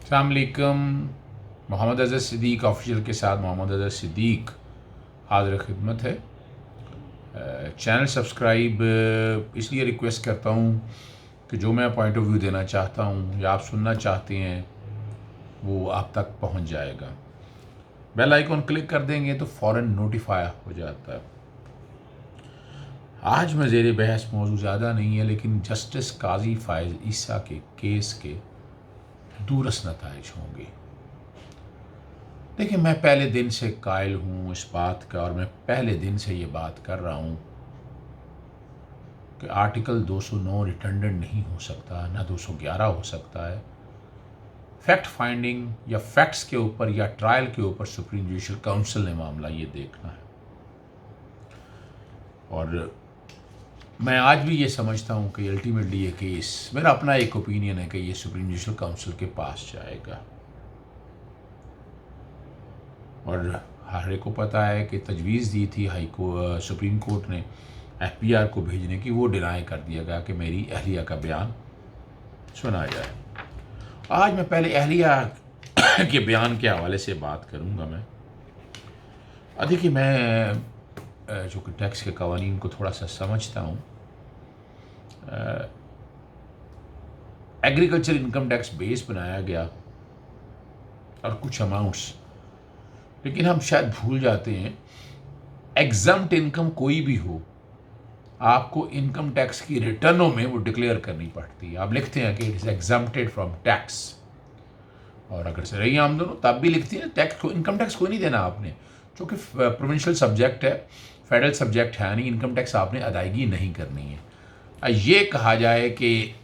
अस्सलाम वालेकुम। मोहम्मद अज़हर सिद्दीक ऑफिशियल के साथ मोहम्मद अज़हर सिद्दीक हाज़िर खिदमत है। चैनल सब्सक्राइब इसलिए रिक्वेस्ट करता हूँ कि जो मैं पॉइंट ऑफ व्यू देना चाहता हूँ या आप सुनना चाहते हैं वो आप तक पहुँच जाएगा। बेल आइकॉन क्लिक कर देंगे तो फ़ौरन नोटिफाई हो जाता है। आज मैं ज़ेर बहस मौजूद ज़्यादा नहीं है, लेकिन जस्टिस काजी फ़ाइज़ ईसा के केस के दूरस नताइज होंगे। देखिए, मैं पहले दिन से कायल हूँ इस बात का, और मैं पहले दिन से ये बात कर रहा हूँ कि आर्टिकल 209 रिटर्डेंट नहीं हो सकता, ना 211 हो सकता है। फैक्ट फाइंडिंग या फैक्ट्स के ऊपर या ट्रायल के ऊपर सुप्रीम जुडिशल काउंसिल ने मामला ये देखना है। और मैं आज भी ये समझता हूँ कि अल्टीमेटली ये केस, मेरा अपना एक ओपिनियन है कि ये सुप्रीम जुडिशल काउंसिल के पास जाएगा। और हर एक को पता है कि तजवीज़ दी थी सुप्रीम कोर्ट ने एफबीआर को भेजने की, वो डिनाई कर दिया गया कि मेरी अहलिया का बयान सुना जाए। आज मैं पहले अहलिया के बयान के हवाले से बात करूंगा। देखिए, मैं जो कि टैक्स के कवानीन को थोड़ा सा समझता हूँ। एग्रीकल्चर इनकम टैक्स बेस बनाया गया और कुछ अमाउंट्स, लेकिन हम शायद भूल जाते हैं एग्जम्प्ट इनकम कोई भी हो, आपको इनकम टैक्स की रिटर्नों में वो डिक्लेयर करनी पड़ती है। आप लिखते हैं कि it is exempted from tax, और अगर से रही आमदन हो तब भी लिखती है टैक्स को, इनकम टैक्स कोई नहीं देना आपने, क्योंकि प्रोविंशियल सब्जेक्ट है, फेडरल सब्जेक्ट है नहीं। इनकम टैक्स आपने अदायगी नहीं करनी है। ये कहा जाए कि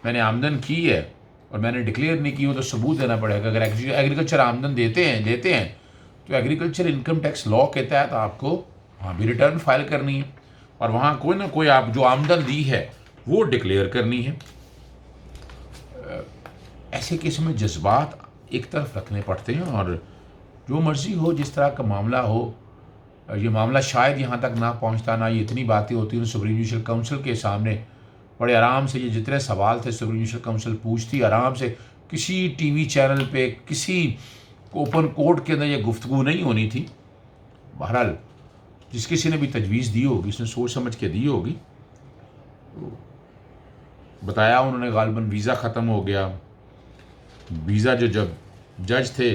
मैंने आमदन की है और मैंने डिक्लेयर नहीं की हो तो सबूत देना पड़ेगा। अगर एग्रीकल्चर आमदन देते हैं तो एग्रीकल्चर इनकम टैक्स लॉ के तहत आपको वहाँ भी रिटर्न फाइल करनी है, और वहाँ कोई ना कोई आप जो आमदन दी है वो डिक्लेयर करनी है। ऐसे केस में जज्बात एक तरफ रखने पड़ते हैं, और जो मर्ज़ी हो, जिस तरह का मामला हो, ये मामला शायद यहाँ तक ना पहुँचता, ना ये इतनी बातें होती हैं सुप्रीम जुडिशल काउंसिल के सामने। बड़े आराम से ये जितने सवाल थे सुप्रीम जुडिशल काउंसिल पूछती, आराम से किसी टीवी चैनल पे, किसी ओपन कोर्ट के अंदर ये गुफ्तगू नहीं होनी थी। बहरहाल जिस किसी ने भी तजवीज़ दी होगी, उसने सोच समझ के दी होगी। तो बताया उन्होंने, गालिबन वीज़ा ख़त्म हो गया। वीज़ा जो जब जज थे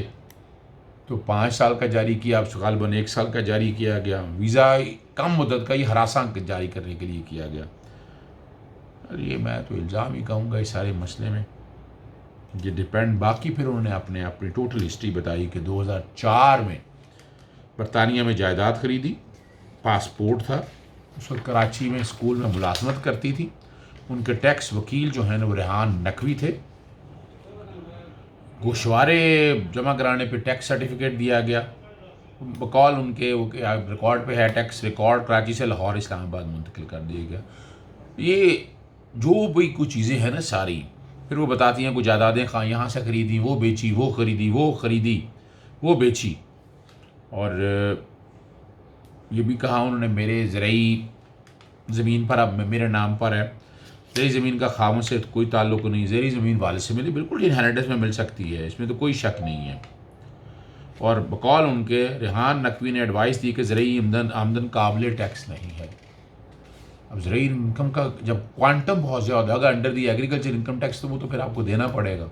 तो 5 साल का जारी किया, अब गालिबन 1 साल का जारी किया गया। वीज़ा कम मुद्दत का ही हरासा जारी करने के लिए किया गया। ये मैं तो इल्ज़ाम ही कहूँगा इस सारे मसले में, ये डिपेंड। बाकी फिर उन्होंने अपनी टोटल हिस्ट्री बताई कि 2004 में बरतानिया में जायदाद खरीदी, पासपोर्ट था, उस वक्त कराची में स्कूल में मुलाजमत करती थी। उनके टैक्स वकील जो हैं वो रेहान नकवी थे। गोशवारे जमा कराने पे टैक्स सर्टिफिकेट दिया गया, बकौल उनके वो रिकॉर्ड पे है, टैक्स रिकॉर्ड कराची से लाहौर इस्लामाबाद मुंतकिल कर दिया गया। ये जो भी कुछ चीज़ें हैं ना सारी, फिर वो बताती हैं कुछ जायदादें कहाँ यहाँ से ख़रीदी, वो बेची, वो ख़रीदी, वो ख़रीदी, वो बेची। और ये भी कहा उन्होंने मेरे ज़रई ज़मीन पर, अब मेरे नाम पर है, ज़रई ज़मीन का खामों से कोई ताल्लुक़ नहीं, ज़रई ज़मीन वाले से मिली, बिल्कुल इनहेरिटेंस में मिल सकती है, इसमें तो कोई शक नहीं है। और बकौल उनके रेहान नकवी ने एडवाइस दी कि ज़रई आमदन काबिल टैक्स नहीं है। अब ज़रई इनकम का जब क्वांटम बहुत ज़्यादा, अगर under the agriculture income tax, तो वो तो फिर आपको देना पड़ेगा।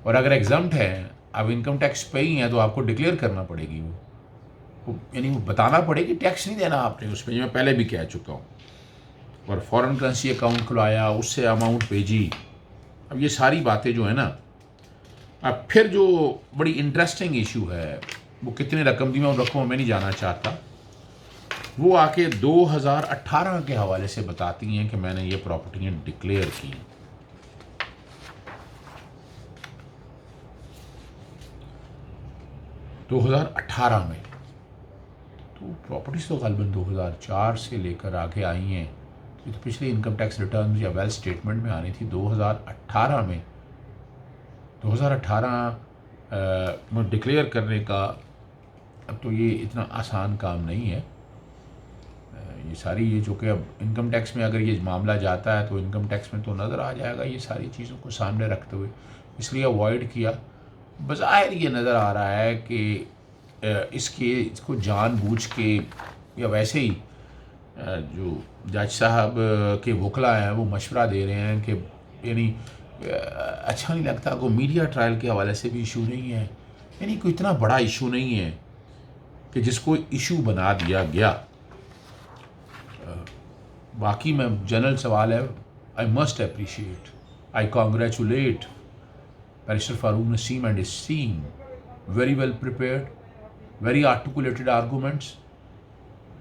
और अगर एग्जम्प्ट है, अब इनकम टैक्स पे ही है, तो आपको डिक्लेयर करना पड़ेगी वो, यानी वो बताना पड़ेगी, टैक्स नहीं देना आपने उस पर, मैं पहले भी कह चुका हूँ। और फॉरेन करेंसी अकाउंट खुलवाया, उससे अमाउंट भेजी। अब ये सारी बातें जो है ना, अब फिर जो बड़ी इंटरेस्टिंग इशू है, वो कितनी रकम दी, मैं उन रकमों में नहीं जाना चाहता। वो आके 2018 के हवाले से बताती हैं कि मैंने ये प्रॉपर्टियाँ डिक्लेयर की। तो 2018 में तो प्रॉपर्टीज़ तो गालिबन 2004 से लेकर आगे आई हैं। ये तो पिछले इनकम टैक्स रिटर्न या वेल्थ स्टेटमेंट में आनी थी 2018 में। 2018 में डिक्लेयर करने का अब तो ये इतना आसान काम नहीं है। ये सारी, ये जो कि अब इनकम टैक्स में अगर ये मामला जाता है तो इनकम टैक्स में तो नज़र आ जाएगा ये सारी चीज़ों को सामने रखते हुए। इसलिए अवॉइड किया। बज़ाहिर ये नज़र आ रहा है कि इसको जानबूझ के या वैसे ही जो जज साहब के वकला हैं वो मशवरा दे रहे हैं कि यानी अच्छा नहीं लगता को मीडिया ट्रायल के हवाले से भी इशू नहीं है, यानी कोई इतना बड़ा इशू नहीं है कि जिसको इशू बना दिया गया। बाकी में जनरल सवाल है, I must appreciate, I congratulate barrister Farooq Naseem and his team, very well prepared, very articulated arguments,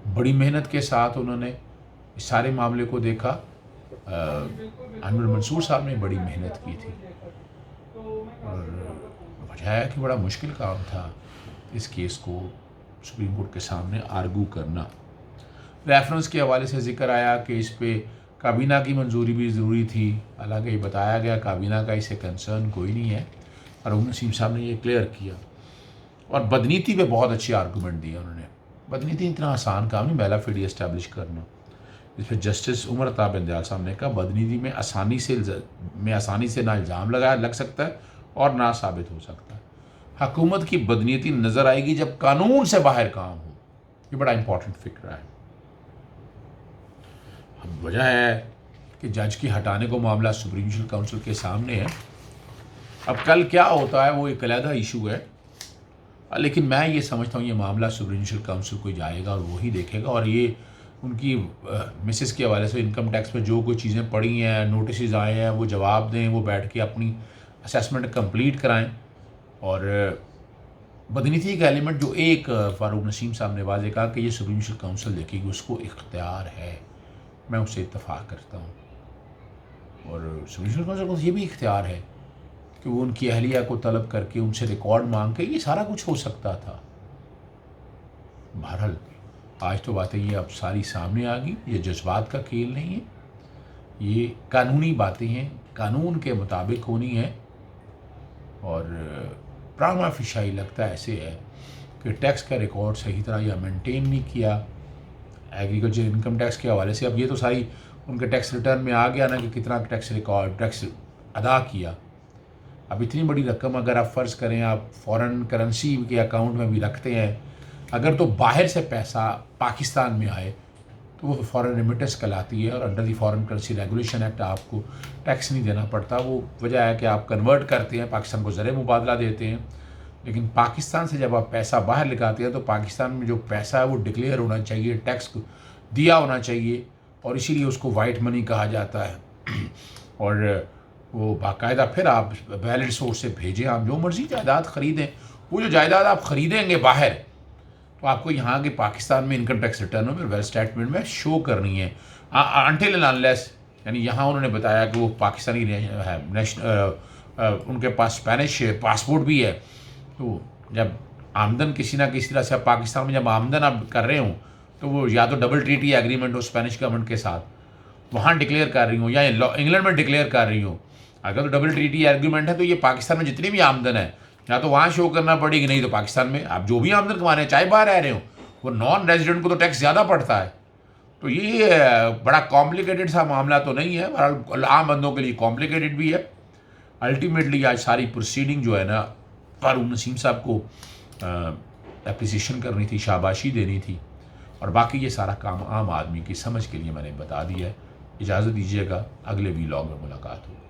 बड़ी मेहनत के साथ उन्होंने इस सारे मामले को देखा। अनवर मंसूर साहब ने बड़ी मेहनत की थी और वजह है कि बड़ा मुश्किल काम था इस केस को सुप्रीम कोर्ट के सामने आर्गू करना। रेफरेंस के हवाले से ज़िक्र आया कि इस पे काबीना की मंजूरी भी ज़रूरी थी, हालांकि ये बताया गया काबीना का इससे कंसर्न कोई नहीं है। फारूक नसीम साहब ने ये क्लियर किया और बदनीति पे बहुत अच्छे आर्गूमेंट दिए उन्होंने। बदनीति इतना आसान काम नहीं, बेला फिडी इस्टेब्लिश करना। इस पर जस्टिस उमर अता इंदयाल साहब ने कहा बदनीति में आसानी से ना इल्ज़ाम लग सकता है और ना साबित हो सकता है। हुकूमत की बदनीति नज़र आएगी जब कानून से बाहर काम हो। ये बड़ा इंपॉर्टेंट फिक्र है। अब वजह है कि जज की हटाने को मामला सुप्रीम जुडिशल काउंसिल के सामने है। अब कल क्या होता है वो एक अलग इशू है, लेकिन मैं ये समझता हूँ ये मामला सुप्रीम जुडिशल काउंसिल को जाएगा और वही देखेगा। और ये उनकी मिसेस के हवाले से इनकम टैक्स में जो कोई चीज़ें पड़ी हैं, नोटिस आए हैं, वो जवाब दें, वो बैठ के अपनी असेसमेंट कंप्लीट कराएं। और बदनीति का एलिमेंट जो एक फारूक नसीम साहब ने वाज़े कहा कि ये सुप्रीम जुडिशल काउंसिल देखेगी, उसको इख्तियार है, मैं उससे इत्तफाक करता हूँ। और सुप्रीम जुडिशल काउंसिल को ये भी इख्तियार है कि वो उनकी अहलिया को तलब करके उनसे रिकॉर्ड मांग के, ये सारा कुछ हो सकता था। बहरहाल आज तो बातें ये अब सारी सामने आ गई। ये जज्बात का खेल नहीं है, ये कानूनी बातें हैं, कानून के मुताबिक होनी है। और प्रामा फिशाई लगता ऐसे है कि टैक्स का रिकॉर्ड सही तरह या मेंटेन नहीं किया एग्रीकल्चर इनकम टैक्स के हवाले से। अब ये तो सारी उनके टैक्स रिटर्न में आ गया ना कि कितना टैक्स अदा किया। अब इतनी बड़ी रकम अगर आप फ़र्ज़ करें आप फॉरेन करेंसी के अकाउंट में भी रखते हैं, अगर तो बाहर से पैसा पाकिस्तान में आए तो वो फॉरेन रेमिटेंस कहलाती है और under the foreign currency regulation act आपको टैक्स नहीं देना पड़ता। वो वजह है कि आप कन्वर्ट करते हैं, पाकिस्तान को ज़र मुबादला देते हैं, लेकिन पाकिस्तान से जब आप पैसा बाहर निकालते हैं तो पाकिस्तान में जो पैसा है वो डिक्लेयर होना चाहिए, टैक्स दिया होना चाहिए, और इसीलिए उसको वाइट मनी कहा जाता है। और वो बाकायदा फिर आप वैलिड सोर्स से भेजें, आप जो मर्ज़ी जायदाद ख़रीदें, वो जो जायदाद आप ख़रीदेंगे बाहर तो आपको यहाँ के पाकिस्तान में इनकम टैक्स रिटर्न में वेल्थ स्टेटमेंट में शो करनी है अनटिल एंड अनलेस, यानी यहाँ उन्होंने बताया कि वो पाकिस्तानी है, उनके पास स्पेनिश पासपोर्ट भी है। तो जब आमदन किसी ना किसी तरह से पाकिस्तान में जब आमदन आप कर रहे हो तो वो या तो डबल ट्रीटी एग्रीमेंट हो स्पेनिश गवर्नमेंट के साथ, वहाँ डिक्लेयर कर रही हूँ या इंग्लैंड में डिक्लेयर कर रही हूँ। अगर तो डबल ट्रीटी एग्रीमेंट है तो ये पाकिस्तान में जितनी भी आमदन है या तो वहाँ शो करना पड़ेगी, नहीं तो पाकिस्तान में आप जो भी आमदन कमा रहे हैं चाहे बाहर रह रहे हो, वो नॉन रेजिडेंट को तो टैक्स ज़्यादा पड़ता है। तो ये बड़ा कॉम्प्लिकेटेड सा मामला तो नहीं है, बहरहाल आम बंदों के लिए कॉम्प्लिकेटेड भी है। अल्टीमेटली आज सारी प्रोसीडिंग जो है ना फारूक नसीम साहब को एप्रिसिएशन करनी थी, शाबाशी देनी थी, और बाकी ये सारा काम आम आदमी की समझ के लिए मैंने बता दिया है। इजाज़त दीजिएगा, अगले वीलॉग में मुलाकात होगी।